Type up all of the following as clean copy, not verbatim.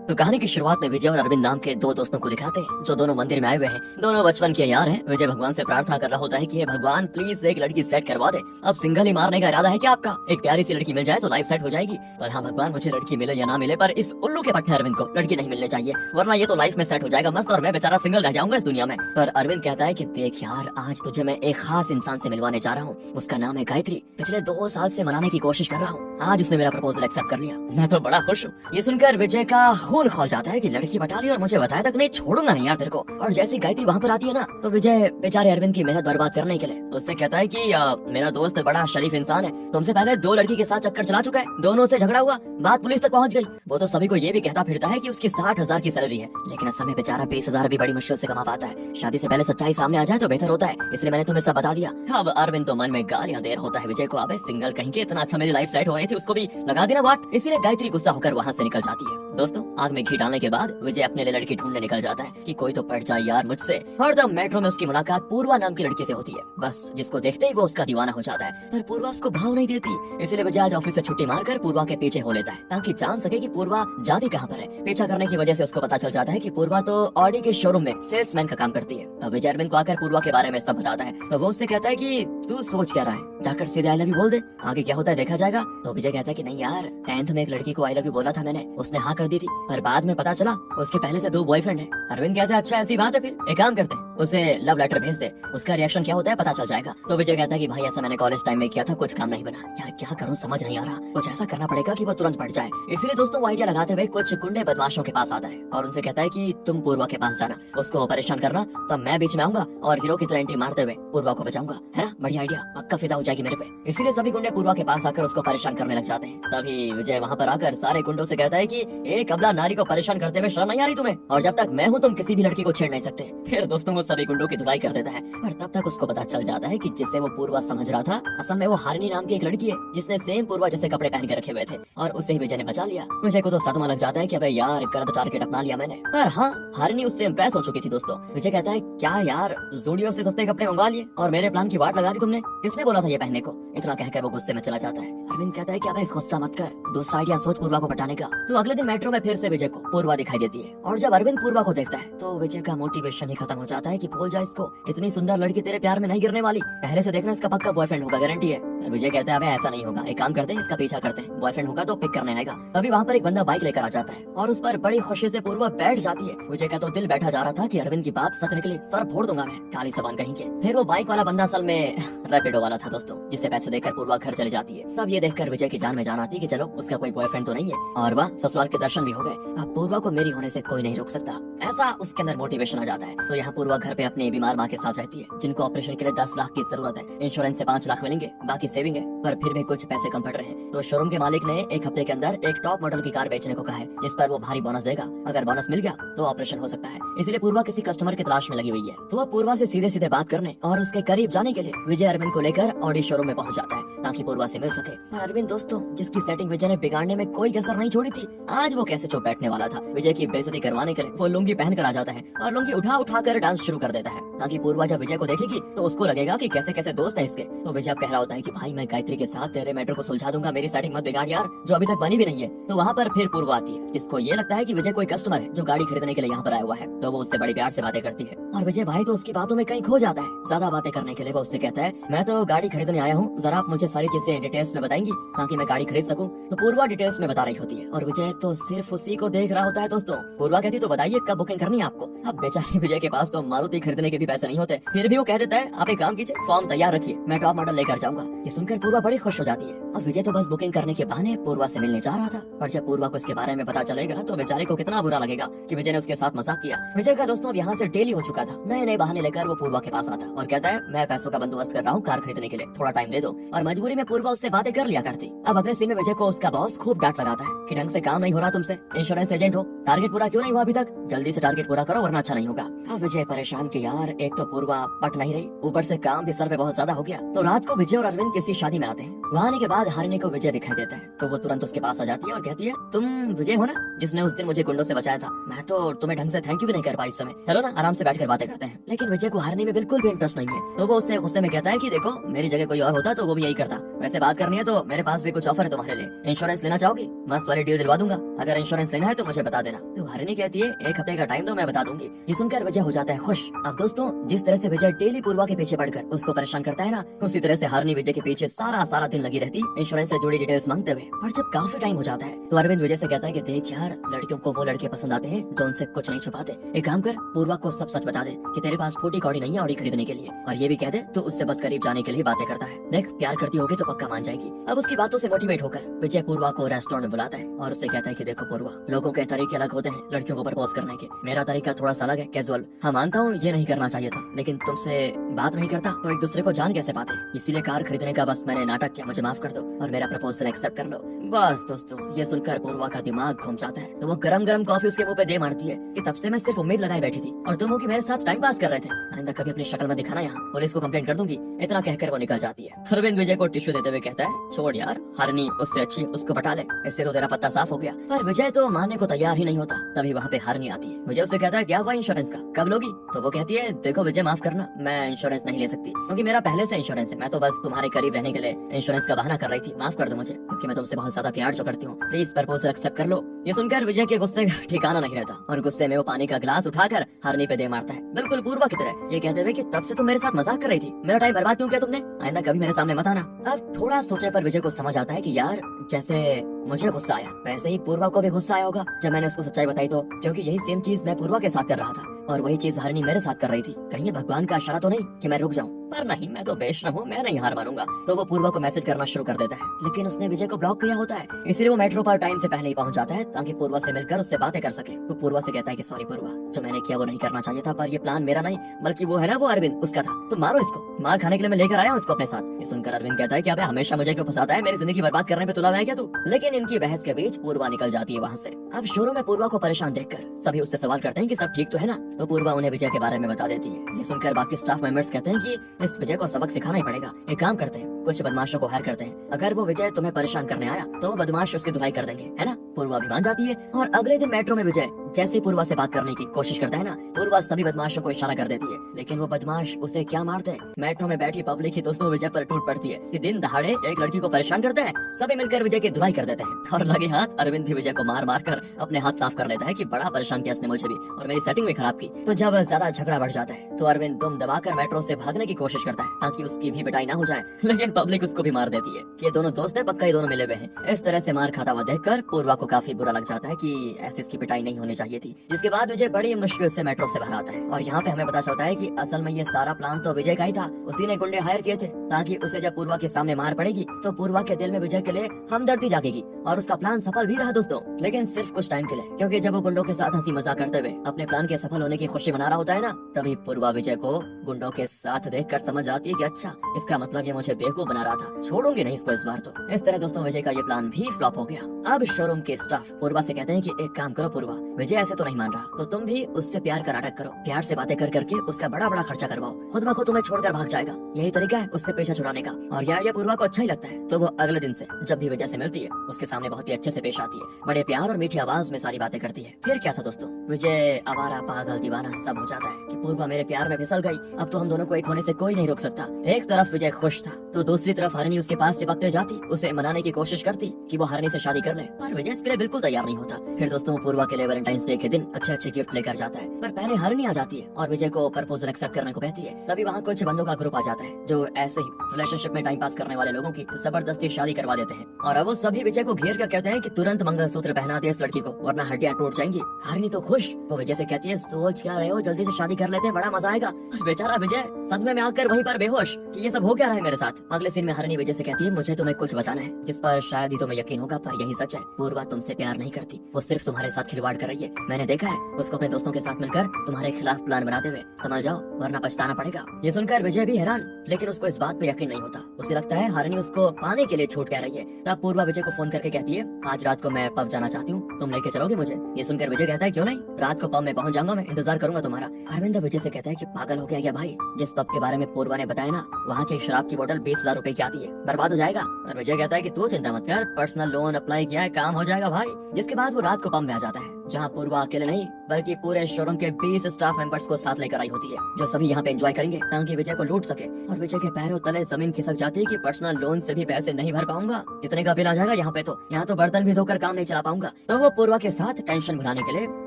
तो कहानी की शुरुआत में विजय और अरविंद नाम के दो दोस्तों को दिखाते हैं जो दोनों मंदिर में आए हुए हैं। दोनों बचपन के यार हैं। विजय भगवान से प्रार्थना कर रहा होता है कि हे भगवान प्लीज एक लड़की सेट करवा दे। अब सिंगल ही मारने का इरादा है क्या आपका? एक प्यारी सी लड़की मिल जाए तो लाइफ सेट हो जाएगी। पर हाँ भगवान, मुझे लड़की मिले या ना मिले पर इस उल्लू के पट्टे अरविंद को लड़की नहीं मिलनी चाहिए, वरना ये तो लाइफ में सेट हो जाएगा मस्त और मैं बेचारा सिंगल रह जाऊंगा इस दुनिया में। पर अरविंद कहता है कि देख यार, आज तुझे मैं एक खास इंसान से मिलवाने जा रहा हूँ। उसका नाम है गायत्री। पिछले 2 साल से मनाने की कोशिश कर रहा हूँ। आज उसने मेरा प्रपोजल एक्सेप्ट कर लिया। मैं तो बड़ा खुश हूँ। ये सुनकर विजय का खून खौल जाता है कि लड़की बता ली और मुझे बताया तक नहीं, छोड़ूंगा नहीं यार तेरे को। और जैसी गायत्री वहाँ पर आती है ना, तो विजय बेचारे अरविंद की मेहनत बर्बाद करने के लिए उससे कहता है कि मेरा दोस्त बड़ा शरीफ इंसान है, तुमसे पहले 2 लड़की के साथ चक्कर चला चुका है, दोनों से झगड़ा हुआ, बात पुलिस तक पहुंच गई। वो तो सभी को ये भी कहता फिरता है कि उसकी 60,000 की सैलरी है, लेकिन असल में बेचारा 20,000 भी बड़ी मुश्किल से कमा पाता है। शादी से पहले सच्चाई सामने आ जाए तो बेहतर होता है, इसलिए मैंने तुम्हें सब बता दिया। अब अरविंद तो मन में गालियां दे रहा होता है विजय को, अबे सिंगल कहीं के, इतना अच्छा मेरी लाइफ सेट हो रही थी उसको भी लगा देना वाट। इसीलिए गायत्री गुस्सा होकर वहाँ से निकल जाती है। दोस्तों, आग में घी डालने के बाद विजय अपने लिए लड़की ढूंढने निकल जाता है कि कोई तो पड़ जाए यार मुझसे। हरदम मेट्रो में उसकी मुलाकात पूर्वा नाम की लड़की से होती है। बस जिसको देखते ही वो उसका दीवाना हो जाता है, पर पूर्वा उसको भाव नहीं देती। इसलिए विजय आज ऑफिस से छुट्टी मारकर पूर्वा के पीछे हो लेता है ताकि जान सके कि पूर्वा जाती कहाँ पर है। पीछा करने की वजह से उसको पता चल जाता है कि पूर्वा तो ऑडी के शोरूम में सेल्समैन का काम करती है। अब विजय अरविंद को आकर पूर्वा के बारे में सब बताता है तो वो उससे कहता है कि तू सोच क्या रहा है, जाकर सीधे आई लव यू बोल दे, आगे क्या होता है देखा जाएगा। तो विजय कहता है कि नहीं यार, 10th में एक लड़की को आई लव यू बोला था मैंने, उसने हाँ कर दी थी, पर बाद में पता चला उसके पहले से 2 बॉयफ्रेंड है। अरविंद कहता है अच्छा ऐसी बात है, फिर एक काम करते हैं, उसे लव लेटर भेज दे, उसका रिएक्शन क्या होता है पता चल जाएगा। तो विजय कहता है कि भाई ऐसा मैंने कॉलेज टाइम में किया था, कुछ काम नहीं बना यार, क्या करूं समझ नहीं आ रहा, कुछ ऐसा करना पड़ेगा कि वो तुरंत बढ़ जाए। इसलिए दोस्तों वो आइडिया लगाते हुए कुछ गुंडे बदमाशों के पास आता है और उनसे कहता है कि तुम पूर्वा के पास जाना, उसको परेशान करना, तब मैं बीच में आऊंगा और हीरो की तरह एंट्री मारते हुए पूर्वा को बचाऊंगा। है ना बढ़िया आइडिया, पक्का फिदा हो जाएगी मेरे पे। इसीलिए सभी गुंडे पूर्वा के पास आकर उसको परेशान करने लग जाते हैं। तभी विजय वहाँ पर आकर सारे गुंडों से कहता है कि एक अबला नारी को परेशान करते हुए शर्म नहीं आ रही तुम्हें, और जब तक मैं हूँ तुम किसी भी लड़की को छेड़ नहीं सकते। फिर दोस्तों वो सभी गुंडों की धुलाई कर देता है, पर तब तक उसको पता चल जाता है कि जिससे वो पूर्वा समझ रहा था असल में वो हारिनी नाम की एक लड़की है जिसने सेम पूर्वा जैसे कपड़े पहन के रखे हुए थे, और उससे ही विजय ने बचा लिया। विजय को तो सदमा लग जाता है कि अबे यार गलत टारगेट अपना लिया मैंने। पर हाँ, हारिनी उससे इम्प्रेस हो चुकी थी। दोस्तों विजय कहता है क्या यार, ज़ूडियो से सस्ते कपड़े मंगवा लिए और मेरे प्लान की वाट लगा दी तुमने, किसने बोला था ये पहनने को? इतना कहकर वो गुस्से में चला जाता है। अरविंद कहता है कि अबे गुस्सा मत कर, दूसरा आइडिया सोच पूर्वा को पटाने का। तो अगले दिन मेट्रो में फिर से विजय को पूर्वा दिखाई देती है, और जब अरविंद पूर्वा को देखता है तो विजय का मोटिवेशन ही खत्म हो जाता है कि भूल जा इसको, इतनी सुंदर लड़की तेरे प्यार में नहीं गिरने वाली, पहले से देखना इसका पक्का बॉयफ्रेंड होगा, गारंटी है। और विजय कहता है अबे ऐसा नहीं होगा, एक काम करते हैं इसका पीछा करते हैं, बॉयफ्रेंड होगा तो पिक करने आएगा। तभी वहाँ पर एक बंदा बाइक लेकर आ जाता है और उस पर बड़ी खुशी से पूर्वा बैठ जाती है। विजय का तो दिल बैठा जा रहा था कि अरविंद की बात सच निकली, सर फोड़ दूंगा मैं, काली जबान कहीं के। फिर वो बाइक वाला बंदा असल में रैपिडो वाला था दोस्तों, जिससे पैसे देकर पूर्वा घर चली जाती है। तब ये देखकर विजय की जान में जान आती है कि चलो उसका कोई बॉयफ्रेंड तो नहीं है, और वह ससुराल के दर्शन भी हो गए। अब पूर्वा को मेरी होने से कोई नहीं रोक सकता, ऐसा उसके अंदर मोटिवेशन आ जाता है। तो यहाँ पूर्वा घर पे अपनी बीमार माँ के साथ रहती है, जिनको ऑपरेशन के लिए 10 लाख की जरूरत है। इंश्योरेंस से 5 लाख मिलेंगे, बाकी सेविंग है, पर फिर भी कुछ पैसे कम पड़ रहे हैं। तो शोरूम के मालिक ने 1 हफ्ते के अंदर एक टॉप मॉडल की कार बेचने को कहा है, जिस पर वो भारी बोनस देगा। अगर बोनस मिल गया तो ऑपरेशन हो सकता है। इसलिए पूर्वा किसी कस्टमर की तलाश में लगी हुई है। तो वह पूर्वा से सीधे सीधे बात करने और उसके करीब जाने के लिए विजय अरविंद को लेकर ऑडी शोरूम में पहुंच जाता है ताकि पूर्वा से मिल सके। पर अरविंद दोस्तों, जिसकी सेटिंग विजय ने बिगाड़ने में कोई कसर नहीं छोड़ी थी, आज वो कैसे चुप बैठने वाला था। विजय की बेइज्जती करवाने के लिए वो लुंगी पहन कर आ जाता है और लुंगी उठा उठा कर डांस शुरू कर देता है, ताकि पूर्वा जब विजय को देखेगी तो उसको लगेगा कि कैसे कैसे दोस्त है इसके। तो विजय अब कह रहा होता है कि भाई मैं गायत्री के साथ तेरे मैटर को सुलझा दूंगा, मेरी सेटिंग मत बिगाड़ यार, जो अभी तक बनी भी नहीं है। तो वहाँ पर फिर पूर्वा आती है, जिसको ये लगता है कि विजय कोई कस्टमर है जो गाड़ी खरीदने के लिए यहाँ पर आया हुआ है। तो वो उससे बड़ी प्यार से बातें करती है और विजय भाई तो उसकी बातों में कहीं खो जाता है। ज्यादा बातें करने के लिए वो उससे कहता है मैं तो गाड़ी खरीदने आया हूँ, जरा आप मुझे सारी चीजें डिटेल्स में बताएंगी ताकि मैं गाड़ी खरीद सकूँ। तो पूर्वा डिटेल्स में बता रही होती है और विजय तो सिर्फ उसी को देख रहा होता है। दोस्तों पूर्वा कहती तो बताइए कब बुकिंग करनी है आपको। अब बेचारे विजय के पास तो मारुति खरीदने के भी पैसे नहीं होते, फिर भी वो कह देता है आप एक काम कीजिए, फॉर्म तैयार रखिए, मैं टॉप मॉडल लेकर जाऊंगा। ये सुनकर पूर्वा बड़ी खुश हो जाती है और विजय तो बस बुकिंग करने के बहाने पूर्वा से मिलने जा रहा था। पर जब पूर्वा को इसके बारे में पता चलेगा तो बेचारे को कितना बुरा लगेगा कि विजय ने उसके साथ मजाक किया। विजय का दोस्तों यहाँ से डेली हो चुका था, नए नए बहाने लेकर वो पूर्वा के पास आता और कहता है मैं पैसों का बंदोबस्त कर रहा हूँ कार खरीदने के लिए, थोड़ा टाइम दे दो। और मजबूरी में पूर्वा उससे बातें कर लिया करती। अब अगले सीन में विजय को उसका बॉस खूब डांट लगाता है कि ढंग से काम नहीं हो रहा तुमसे, इंश्योरेंस एजेंट हो, टारगेट पूरा क्यों नहीं हुआ अभी तक, जल्दी से टारगेट पूरा करो वरना अच्छा नहीं होगा। अब विजय परेशान कि यार एक तो पूर्वा पट नहीं रही, ऊपर से काम भी सर पे बहुत ज्यादा हो गया। तो रात को विजय और अरविंद किसी शादी में आते हैं। वहाँ आने के बाद हारिनी को विजय दिखाई देता है तो वो तुरंत उसके पास आ जाती है और कहती है तुम विजय हो ना जिसने उस दिन मुझे गुंडों से बचाया था, मैं तो तुम्हें ढंग से थैंक यू भी नहीं कर पाई इस समय, चलो ना आराम से बैठकर बातें करते हैं। लेकिन विजय को हारने में बिल्कुल भी इंटरेस्ट नहीं है। तो वो उससे गुस्से में कहता है कि देखो मेरी जगह कोई और होता तो वो भी यही करता, वैसे बात करनी है तो मेरे पास भी कुछ ऑफर है तुम्हारे लिए। इंश्योरेंस लेना चाहोगी? मस्त वाली डील दिलवा दूंगा। अगर इंश्योरेंस लेना है तो मुझे बता देना। तो हरिणी कहती है 1 हफ्ते का टाइम दो, मैं बता दूंगी। ये सुनकर विजय हो जाता है खुश। अब दोस्तों जिस तरह से विजय डेली पूर्वा के पीछे पड़कर उसको परेशान करता है ना, उसी तरह से हरिणी विजय के पीछे सारा दिन लगी रहती इंश्योरेंस से जुड़ी डिटेल्स मांगते हुए। पर जब काफी टाइम हो जाता है तो अरविंद विजय से कहता है कि देख यार, लड़कियों को वो लड़के पसंद आते हैं जो उनसे कुछ नहीं छुपाते। एक काम कर, पूर्वा को सब सच बता दे कि तेरे पास फूटी कौड़ी नहीं है ऑडी खरीदने के लिए, और ये भी कह दे तो उससे बस करीब जाने के लिए बातें करता है। देख प्यार करती होगी तो पक्का मान जाएगी। अब उसकी बातों से मोटिवेट होकर विजय पूर्वा को रेस्टोरेंट में बुलाता है और उससे कहता है कि देखो पूर्वा, लोगों के तरीके अलग होते हैं लड़कियों को प्रपोज करने के। मेरा तरीका थोड़ा सा अलग है, कैजुअल। हाँ मानता हूँ ये नहीं करना चाहिए था, लेकिन तुमसे बात नहीं करता तो एक दूसरे को जान कैसे पाते, इसीलिए कार खरीदने का बस मैंने नाटक किया। मुझे माफ कर दो और मेरा प्रपोजल एक्सेप्ट कर लो। बस दोस्तों ये सुनकर पूर्वा का दिमाग घूम जाता है। तो वो गरम कॉफी उसके मुंह पे दे मारती है कि तब से मैं सिर्फ उम्मीद लगाए बैठी थी और तुम हो कि मेरे साथ टाइम पास कर रहे थे। आइंदा कभी अपनी शक्ल में दिखाना, यहाँ पुलिस को कंप्लेंट कर दूंगी। इतना कहकर वो निकल जाती है। अरविंद विजय को टिश्यू देते हुए कहता है छोड़ यार, हरिणी उससे अच्छी, उसको पटा ले, इससे तो तेरा पत्ता साफ हो गया। पर विजय तो मानने को तैयार ही नहीं होता। तभी वहाँ पे हरिणी आती है। विजय उससे कहता है क्या हुआ इंश्योरेंस का, कब लोगी? तो वो कहती है देखो विजय माफ करना, मैं इंश्योरेंस नहीं ले सकती क्योंकि मेरा पहले से इंश्योरेंस है। मैं तो बस तुम्हारे करीब रहने के लिए इंश्योरेंस का बहाना कर रही थी। माफ कर दो मुझे, क्योंकि मैं तुमसे बहुत ज्यादा प्यार जो करती हूँ। प्लीज प्रपोजल एक्सेप्ट कर लो। ये सुनकर विजय के गुस्से का ठिकाना नहीं रहता और गुस्से में वो पानी का गिलास उठाकर हरिणी पे दे मारता है, बिल्कुल पूर्वा की तरह। ये कहते हुए कि तब से तुम मेरे साथ मजाक कर रही थी, मेरा टाइम बर्बाद क्यों किया तुमने? आइंदा कभी मेरे सामने मत आना। अब थोड़ा सोचने पर विजय को समझ आता है कि यार जैसे मुझे गुस्सा आया वैसे ही पूर्वा को भी गुस्सा आया होगा जब मैंने उसको सच्चाई बताई, तो क्योंकि यही सेम चीज मैं पूर्वा के साथ कर रहा था और वही चीज हरिणी मेरे साथ कर रही थी। कहीं ये भगवान का इशारा तो नहीं कि मैं रुक जाऊं? पर नहीं, मैं तो बेशरम हूँ, मैं नहीं हार मानूंगा। तो वो पूर्वा को मैसेज करना शुरू कर देता है, लेकिन उसने विजय को ब्लॉक किया होता है, इसलिए वो मेट्रो पर टाइम से पहले ही पहुंच जाता है ताकि पूर्वा से मिलकर उससे बातें कर सके। तो पूर्वा से कहता है कि सॉरी पूर्वा, जो मैंने किया वो नहीं करना चाहिए था, पर ये प्लान मेरा नहीं बल्कि वो है ना वो अरविंद उसका था। तो मारो इसको, मार खाने के लिए मैं लेकर आया हूँ इसको अपने साथ। ये सुनकर अरविंद कहता है कि अबे हमेशा मुझे क्यों फंसाता है, मेरी जिंदगी बर्बाद करने पे तुला हुआ है क्या तू? लेकिन इनकी बहस के बीच पूर्वा निकल जाती है वहाँ से। अब शोरूम में पूर्वा को परेशान देखकर सभी उससे सवाल करते हैं कि सब ठीक तो है ना? तो पूर्वा उन्हें विजय के बारे में बता देती है। ये सुनकर बाकी स्टाफ मेंबर्स कहते हैं कि इस विजय को सबक सिखाना ही पड़ेगा। एक काम करते हैं, कुछ बदमाशों को हायर करते हैं, अगर वो विजय तुम्हें परेशान करने आया तो वो बदमाश उसकी धुलाई कर देंगे, है ना? पूर्वा भी मान जाती है और अगले दिन मेट्रो में विजय जैसे पूर्वा से बात करने की कोशिश करता है ना, पूर्वा सभी बदमाशों को इशारा कर देती है, लेकिन वो बदमाश उसे क्या मारते हैं? मेट्रो में बैठी पब्लिक ही दोस्तों विजय पर टूट पड़ती है कि दिन दहाड़े एक लड़की को परेशान करता है। सभी मिलकर विजय की धुलाई कर देते हैं और लगे हाथ अरविंद भी विजय को मार मार कर अपने हाथ साफ कर लेता है कि बड़ा परेशान किया इसने मुझे भी और मेरी सेटिंग भी खराब की। तो जब ज्यादा झगड़ा बढ़ जाता है तो अरविंद दुम दबाकर मेट्रो से भागने की कोशिश करता है ताकि उसकी भी पिटाई ना हो जाए, लेकिन पब्लिक उसको भी मार देती है कि ये दोनों दोस्त है, पक्का ये दोनों मिले हुए हैं। इस तरह से मार खाता हुआ देखकर पूर्वा को काफी बुरा लग जाता है कि ऐसी इसकी पिटाई नहीं होनी चाहिए थी। जिसके बाद विजय बड़ी मुश्किल से मेट्रो से बाहर आता है और यहाँ पे हमें पता चलता है कि असल में ये सारा प्लान तो विजय का ही था। उसी ने गुंडे हायर किए थे ताकि उसे जब पूर्वा के सामने मार पड़ेगी तो पूर्वा के दिल में विजय के लिए हमदर्दी जागेगी और उसका प्लान सफल भी रहा दोस्तों, लेकिन सिर्फ कुछ टाइम के लिए, क्योंकि जब वो गुंडों के साथ हंसी मजाक करते हुए अपने प्लान के सफल होने की खुशी मना रहा होता है ना, तभी पूर्वा विजय को गुंडों के साथ देखकर समझ आती है कि अच्छा इसका मतलब ये मुझे बेवकूफ बना रहा था, छोड़ूंगी नहीं इसको इस बार तो। इस तरह दोस्तों विजय का ये प्लान भी फ्लॉप हो गया। अब शोरूम के स्टाफ पूर्वा से कहते हैं कि एक काम करो पूर्वा, विजय ऐसे तो नहीं मान रहा, तो तुम भी उससे प्यार का नाटक करो, प्यार से बातें कर करके उसका बड़ा बड़ा खर्चा करवाओ, खुद ब खुद तुम्हें छोड़कर भाग जाएगा। यही तरीका है उससे पीछा छुड़ाने का। और यार ये पूर्वा को अच्छा ही लगता है, तो वो अगले दिन से जब भी विजय से मिलती है उसके सामने बहुत ही अच्छे से पेश आती है, बड़े प्यार और मीठी आवाज में सारी बातें करती है। फिर क्या था दोस्तों, विजय आवारा पागल दीवाना सब हो जाता है कि पूर्वा मेरे प्यार में फिसल गई, अब तो हम दोनों को एक होने से कोई नहीं रोक सकता। एक तरफ विजय खुश था तो दूसरी तरफ हरिणी उसके पास चिपकते जाती, उसे मनाने की कोशिश करती कि वो हरिणी से शादी कर ले, पर विजय इसके लिए बिल्कुल तैयार नहीं होता। फिर दोस्तों वो पूर्वा के लिए वैलेंटाइंस डे के दिन अच्छे अच्छे गिफ्ट लेकर जाता है, पर पहले हरिणी आ जाती है और विजय को प्रपोजल एक्सेप्ट करने को कहती है। तभी वहाँ कुछ बंदों का ग्रुप आ जाता है जो ऐसे ही रिलेशनशिप में टाइम पास करने वाले लोगों की जबरदस्ती शादी करवा देते हैं और अब वो सभी विजय को घेर कर कहते हैं कि तुरंत मंगलसूत्र पहना दे इस लड़की को वरना हड्डियां टूट जाएंगी। हरिणी तो खुश, वो विजय से कहती है सोच क्या रहे हो, जल्दी से शादी कर लेते हैं, बड़ा मजा आएगा। बेचारा विजय सदमे में आकर वहीं पर बेहोश कि ये सब हो क्या रहा है मेरे साथ। अगले सीन में हरिणी विजय से कहती है मुझे तुम्हें कुछ बताना है जिस पर शायद ही तुम्हें यकीन होगा, पर यही सच है, पूर्वा तुमसे प्यार नहीं करती, वो सिर्फ तुम्हारे साथ खिलवाड़ कर रही है। मैंने देखा है उसको अपने दोस्तों के साथ मिलकर तुम्हारे खिलाफ प्लान बनाते हुए, समझ जाओ वरना पछताना पड़ेगा। ये सुनकर विजय भी हैरान, लेकिन उसको इस बात पे यकीन नहीं होता, उसे लगता है हरिणी उसको पाने के लिए छूट कह रही है। तब पूर्वा विजय को फोन करके कहती है आज रात को मैं पब जाना चाहती हूँ, तुम लेके चलोगे मुझे? ये सुनकर विजय कहता है क्यों नहीं, रात को पब में पहुंच जाऊंगा, मैं इंतजार करूंगा तुम्हारा। अरविंद विजय से कहता है कि पागल हो गया क्या भाई, जिस पब के बारे में पूर्वा ने बताया ना वहाँ की शराब की बोतल 20,000 रुपए की आती है, बर्बाद हो जाएगा। और विजय कहता है कि तू चिंता मत कर, पर्सनल लोन अप्लाई किया है, काम हो जाएगा भाई। जिसके बाद वो रात को पब में आ जाता है जहाँ पूर्वा अकेले नहीं बल्कि पूरे शोरूम के 20 स्टाफ मेंबर्स को साथ लेकर आई होती है, जो सभी यहाँ पे एंजॉय करेंगे ताकि विजय को लूट सके। और विजय के पैरों तले जमीन खिसक जाती है कि पर्सनल लोन से भी पैसे नहीं भर पाऊंगा, इतने का बिल आ जाएगा यहाँ तो बर्तन भी धोकर काम नहीं चला पाऊंगा। तो वो पूर्वा के साथ टेंशन भुलाने के लिए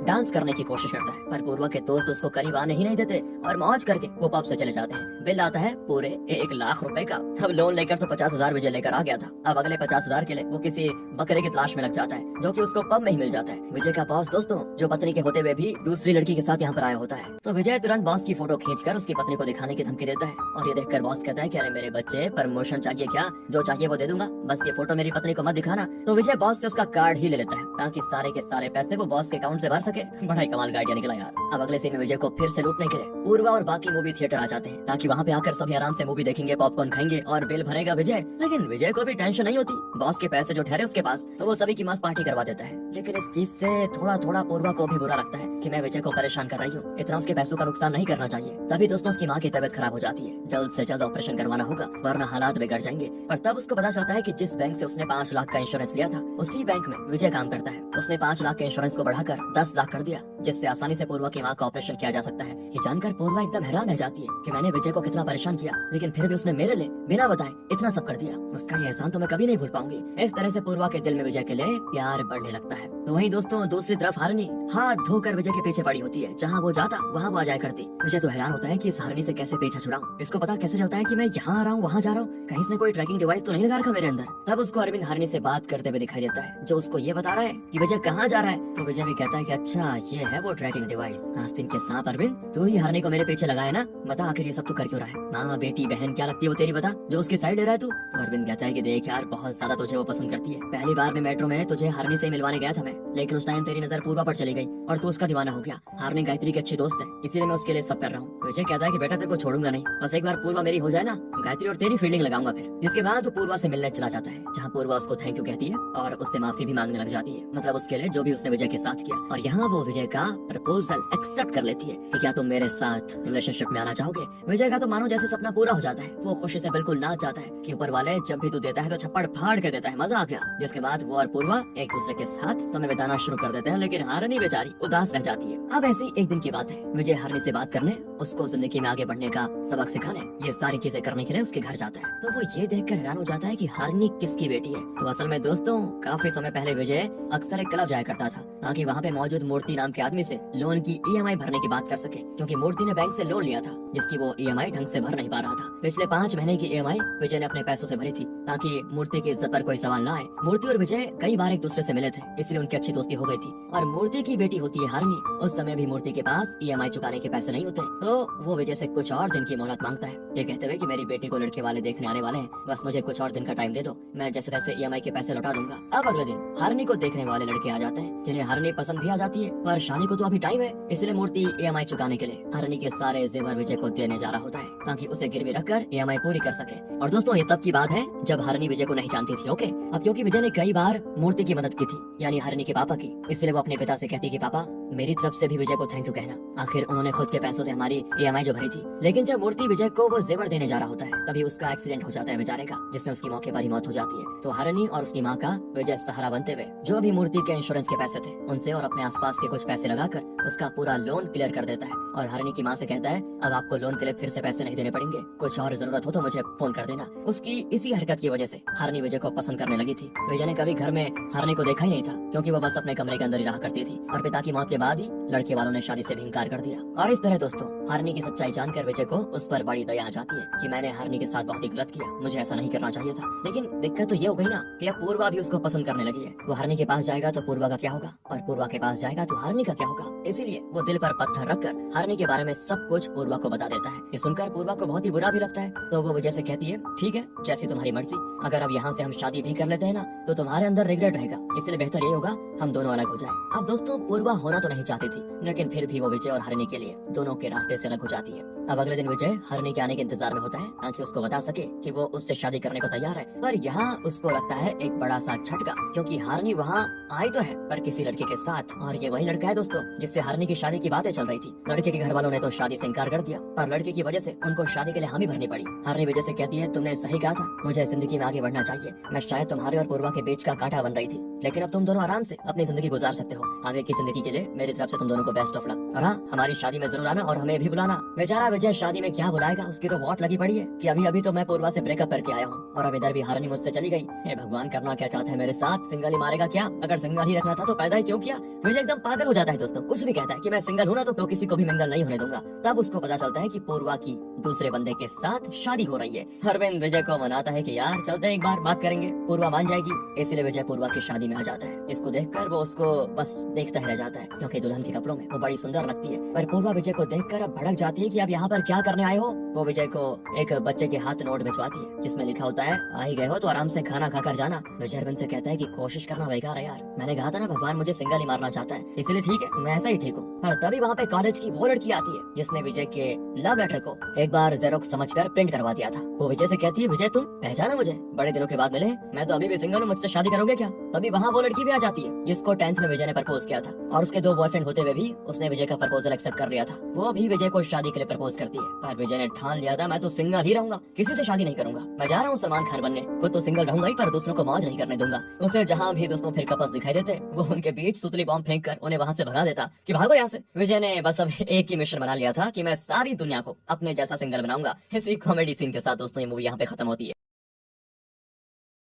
डांस करने की कोशिश करता है, पर पूर्वा के दोस्त उसको करीब आने ही नहीं देते और मौज करके वो पब से चले जाते हैं। बिल आता है पूरे 1 लाख रुपए का। अब लोन लेकर तो 50,000 विजय लेकर आ गया था, अब अगले 50,000 के लिए वो किसी बकरे की तलाश में लग जाता है, जो कि उसको पब में ही मिल जाता है। विजय का बॉस दोस्तों, जो पत्नी के होते हुए भी दूसरी लड़की के साथ यहाँ पर आया होता है, तो विजय तुरंत बॉस की फोटो खींचकर उसकी पत्नी को दिखाने की धमकी देता है। और ये देखकर बॉस कहता है कि अरे मेरे बच्चे, प्रमोशन चाहिए क्या? जो चाहिए वो दे दूंगा, बस ये फोटो मेरी पत्नी को मत दिखाना। तो विजय बॉस से उसका कार्ड ही ले लेता है ताकि सारे के सारे पैसे वो बॉस के अकाउंट से भर सके। बड़ा ही कमाल का आइडिया निकला यार। अब अगले सीन में विजय को फिर से लूटने के लिए पूर्वा और बाकी मूवी थिएटर आ जाते हैं ताकि वहाँ पे आकर सभी आराम से मूवी देखेंगे, पॉपकॉर्न खाएंगे और बिल भरेगा विजय। लेकिन विजय को भी टेंशन नहीं होती, बॉस के पैसे जो ठहरे उसके पास, तो वो सभी की मस्त पार्टी करवा देता है। लेकिन इस चीज से थोड़ा थोड़ा पूर्वा को भी बुरा लगता है कि मैं विजय को परेशान कर रही हूँ, इतना उसके पैसों का नुकसान नहीं करना चाहिए। तभी दोस्तों उसकी माँ की तबीयत खराब हो जाती है, जल्द से जल्द ऑपरेशन करवाना होगा वरना हालात बिगड़ जाएंगे। पर तब उसको पता चलता है कि जिस बैंक से उसने 5 लाख का इंश्योरेंस लिया था, उसी बैंक में विजय काम करता है। उसने 5 लाख के इंश्योरेंस को बढ़ाकर 10 लाख कर दिया, जिससे आसानी से पूर्वा की माँ का ऑपरेशन किया जा सकता है। ये जानकर पूर्वा एकदम हैरान रह जाती है कि मैंने विजय को कितना परेशान किया, लेकिन फिर भी उसने मेरे लिए बिना बताए इतना सब कर दिया। उसका ये एहसान तो मैं कभी नहीं भूल पाऊंगी। इस तरह से पूर्वा के दिल में विजय के लिए प्यार बढ़ने लगता है। तो वहीं दोस्तों दूसरी तरफ हरनी हाथ धोकर विजय के पीछे पड़ी होती है, जहाँ वो जाता वहाँ वो आ जाया करती। विजय तो हैरान होता है कि इस हरनी से कैसे पीछा छुड़ाऊं, इसको पता कैसे चलता है कि मैं यहाँ आ रहा हूँ वहाँ जा रहा हूँ, कहीं इसने कोई ट्रैकिंग डिवाइस तो नहीं लगा रखा मेरे अंदर। तब उसको अरविंद हरनी से बात करते हुए दिखाई देता है, जो उसको ये बता रहा है कि विजय कहाँ जा रहा है। तो विजय भी कहता है कि अच्छा ये है वो ट्रैकिंग डिवाइस। आस्तीन के सांप अरविंद, तू ही हरनी को मेरे पीछे लगाया ना, बता आखिर ये सब तू कर क्यों रहा है? माँ बेटी बहन क्या लगती है वो तेरी, बता जो उसकी साइड ले रहा है तू। तो अरविंद कहता है कि देख यार, बहुत ज्यादा तुझे वो पसंद करती है। पहली बार में मेट्रो में तुझे हरनी से मिलवाने गया था मैं, लेकिन उस टाइम तेरी नजर पूर्वा पर चली गई और तू उसका दीवाना हो गया। हरनी गायत्री की अच्छी दोस्त है, इसीलिए मैं उसके लिए सब कर रहा हूँ। विजय कहता है कि बेटा तेरे को छोड़ूंगा नहीं, बस एक बार पूर्वा मेरी हो जाए ना, गायत्री और तेरी फील्डिंग लगाऊंगा फिर। जिसके बाद वो पूर्वा से मिलने चला जाता है, जहाँ पूर्वा उसको थैंक यू कहती है और उससे माफी भी मांगने लग जाती है, मतलब उसके लिए जो भी उसने विजय के साथ किया। और यहाँ वो विजय का प्रपोजल एक्सेप्ट कर लेती है कि क्या तुम मेरे साथ रिलेशनशिप में आना चाहोगे। विजय का तो मानो जैसे सपना पूरा हो जाता है, वो खुशी से बिल्कुल नाच जाता है कि ऊपर वाले जब भी तू देता है तो छप्पड़ फाड़ के देता है, मजा आ गया। जिसके बाद वो और पूर्वा एक दूसरे के साथ समय बिताना शुरू कर देते हैं, लेकिन हरनी बेचारी उदास रह जाती है। अब ऐसी एक दिन की बात है, विजय हरनी से बात करने, उसको जिंदगी में आगे बढ़ने का सबक सिखाने, ये सारी चीजें करने के लिए उसके घर जाता है। तो वो ये देखकर हैरान हो जाता है कि हरनी किसकी बेटी है। तो असल में दोस्तों काफी समय पहले विजय अक्सर एक क्लब जाया करता था ताकि वहाँ पे मौजूद मूर्ति नाम के आदमी से लोन की EMI भरने की बात कर सके, क्योंकि मूर्ति ने बैंक से लोन लिया था जिसकी वो EMI ढंग से भर नहीं पा रहा था। पिछले 5 महीने की EMI विजय ने अपने पैसों से भरी थी ताकि मूर्ति की इज्जत पर कोई सवाल न आए। मूर्ति और विजय कई बार एक दूसरे से मिले थे, इसलिए उनकी अच्छी दोस्ती हो गई थी। और मूर्ति की बेटी होती है हरनी, उस समय भी मूर्ति के पास EMI चुकाने के पैसे नहीं होते, तो वो विजय से कुछ और दिन की मोहलत मांगता है, ये कहते हुए कि मेरी बेटी को लड़के वाले देखने आने वाले हैं, बस मुझे कुछ और दिन का टाइम दे दो, मैं जैसे तैसे EMI के पैसे लौटा दूंगा। अब अगले दिन हरनी को देखने वाले लड़के आ जाते हैं, जिन्हें हरनी पसंद भी आ जाती है, पर शादी को तो अभी टाइम है, इसलिए मूर्ति EMI चुकाने के लिए हरनी के सारे जेवर विजय को देने जा रहा होता है ताकि उसे गिरवी रखकर EMI पूरी कर सके। और दोस्तों ये तब की बात है जब हरनी विजय को नहीं जानती थी, ओके। अब क्योंकि विजय ने कई बार मूर्ति की मदद की थी, यानी हरनी के पापा की, इसलिए वो अपने पिता से कहती कि पापा मेरी तरफ से भी विजय को थैंक यू कहना, आखिर उन्होंने खुद के पैसों से हमारी EMI जो भरी थी। लेकिन जब मूर्ति विजय को वो जेवर देने जा रहा होता है, तभी उसका एक्सीडेंट हो जाता है बेचारे का, जिसमें उसकी मौके पर ही मौत हो जाती है। तो हरनी और उसकी माँ का विजय सहारा बनते हुए जो भी मूर्ति के इंश्योरेंस के पैसे थे उनसे और अपने आसपास के कुछ पैसे लगाकर उसका पूरा लोन क्लियर कर देता है। और हरनी की माँ से कहता है अब आपको लोन के लिए फिर से पैसे नहीं देने पड़ेंगे, कुछ और जरूरत हो तो मुझे फोन कर देना। उसकी इसी हरकत की वजह से हरनी विजय को पसंद करने लगी थी। विजय ने कभी घर में हरनी को देखा ही नहीं था, क्योंकि वो बस अपने कमरे के अंदर ही रहा करती थी, और पिता की मौत के बाद ही लड़के वालों ने शादी से भी इनकार कर दिया। और इस तरह दोस्तों हरनी की सच्चाई जानकर विजय को उस पर बड़ी दया आ जाती है कि मैंने हरनी के साथ बहुत ही गलत किया, मुझे ऐसा नहीं करना चाहिए था। लेकिन दिक्कत तो ये हो गई ना कि अब पूर्वा भी उसको पसंद करने लगी है। वो हरनी के पास जाएगा तो पूर्वा का क्या होगा, और पूर्वा के पास जाएगा तो हरनी का क्या होगा। इसीलिए वो दिल पर पत्थर रखकर हरनी के बारे में सब कुछ पूर्वा को बता देता है। ये सुनकर पूर्वा को बहुत ही बुरा भी लगता है, तो वो विजय से कहती है ठीक है जैसी तुम्हारी मर्जी, अगर अब यहाँ से हम शादी भी कर लेते हैं ना तो तुम्हारे अंदर रिग्रेट रहेगा, इसलिए बेहतर ये होगा हम दोनों अलग हो जाएं। अब दोस्तों पूर्वा होना तो नहीं चाहती थी थी, लेकिन फिर भी वो विजय और हरिणी के लिए दोनों के रास्ते से अलग हो जाती है। अब अगले दिन विजय हरिणी के आने के इंतजार में होता है ताकि उसको बता सके कि वो उससे शादी करने को तैयार है, पर यहाँ उसको लगता है एक बड़ा सा झटका, क्योंकि हरिणी वहाँ आई तो है पर किसी लड़के के साथ, और ये वही लड़का है दोस्तों जिससे हरिणी की शादी की बातें चल रही थी। लड़के के घर वालों ने तो शादी से इनकार कर दिया, पर लड़के की वजह से उनको शादी के लिए हामी भरनी पड़ी। हरिणी विजय से कहती है, तुमने सही कहा था, मुझे जिंदगी में आगे बढ़ना चाहिए। मैं शायद तुम्हारे और पूर्वा के बीच का कांटा बन रही थी, लेकिन अब तुम दोनों आराम से अपनी जिंदगी गुजार सकते हो। आगे की जिंदगी के लिए मेरी तरफ से तुम दोनों को बेस्ट ऑफ लक। और हाँ, हमारी शादी में जरूर आना और हमें भी बुलाना। बेचारा विजय शादी में क्या बुलाएगा, उसकी तो वॉट लगी पड़ी है कि अभी अभी तो मैं पूर्वा से ब्रेकअप करके आया हूँ और अब इधर भी हरिणी मुझसे चली गई। हे भगवान, करना क्या चाहता है मेरे साथ? सिंगल ही मारेगा क्या? अगर सिंगल ही रखना था तो पैदा ही क्यों किया? विजय एकदम पागल हो जाता है दोस्तों, कुछ भी कहता है कि मैं सिंगल हूँ ना तो किसी को भी मिंगल नहीं होने दूंगा। तब उसको पता चलता है कि पूर्वा की दूसरे बंदे के साथ शादी हो रही है। अरविंद विजय को मनाता है कि यार चलते हैं, एक बार बात करेंगे, पूर्वा मान जाएगी। इसलिए विजय पूर्वा की शादी में आ जाता है। इसको देखकर वो उसको बस देखता ही रह जाता है, क्योंकि दुल्हन के कपड़ों में वो बड़ी सुंदर लगती है। पर पूर्वा विजय को देखकर अब भड़क जाती है कि अब यहाँ पर क्या करने आए हो। वो विजय को एक बच्चे के हाथ नोट भिजवाती है जिसमें लिखा होता है, आ ही गए हो तो आराम से खाना खाकर जाना। विजय अरविंद से कहता है कि कोशिश करना बेकार है यार, मैंने कहा था ना भगवान मुझे सिंगल ही मारना चाहता है, इसलिए ठीक है मैं ऐसा ही ठीक हूँ। पर तभी वहाँ पे कॉलेज की वो लड़की आती है जिसने विजय के लव लेटर को एक बार जेरोक्स समझकर प्रिंट करवा दिया था। वो विजय से कहती है, विजय तुम पहचाना मुझे? बड़े दिनों के बाद मिले, मैं तो अभी भी सिंगल हूँ, मुझसे शादी करोगे क्या? तभी वहाँ वो लड़की भी आ जाती है जिसको 10th में विजय ने प्रपोज किया था, और उसके 2 बॉयफ्रेंड होते हुए भी उसने विजय का प्रपोजल एक्सेप्ट कर लिया था। वो भी विजय को शादी के लिए प्रपोज करती है, पर विजय ने ठान लिया था मैं तो सिंगल ही रहूंगा, किसी से शादी नहीं करूंगा, मैं जा रहा हूँ सलमान खान बनने, खुद तो सिंगल रहूंगा ही पर दूसरों को मौज नहीं करने दूंगा। उसे जहाँ भी दोस्तों फिर कपल्स दिखाई देते वो उनके बीच सुतली बॉम्ब फेंक कर उन्हें वहाँ से भगा देता कि भागो यहाँ से। विजय ने बस अब एक ही मिशन बना लिया था कि मैं सारी दुनिया को अपने जैसा सिंगल बनाऊंगा। इसी कॉमेडी सीन के साथ दोस्तों ये मूवी यहाँ पे खत्म होती है।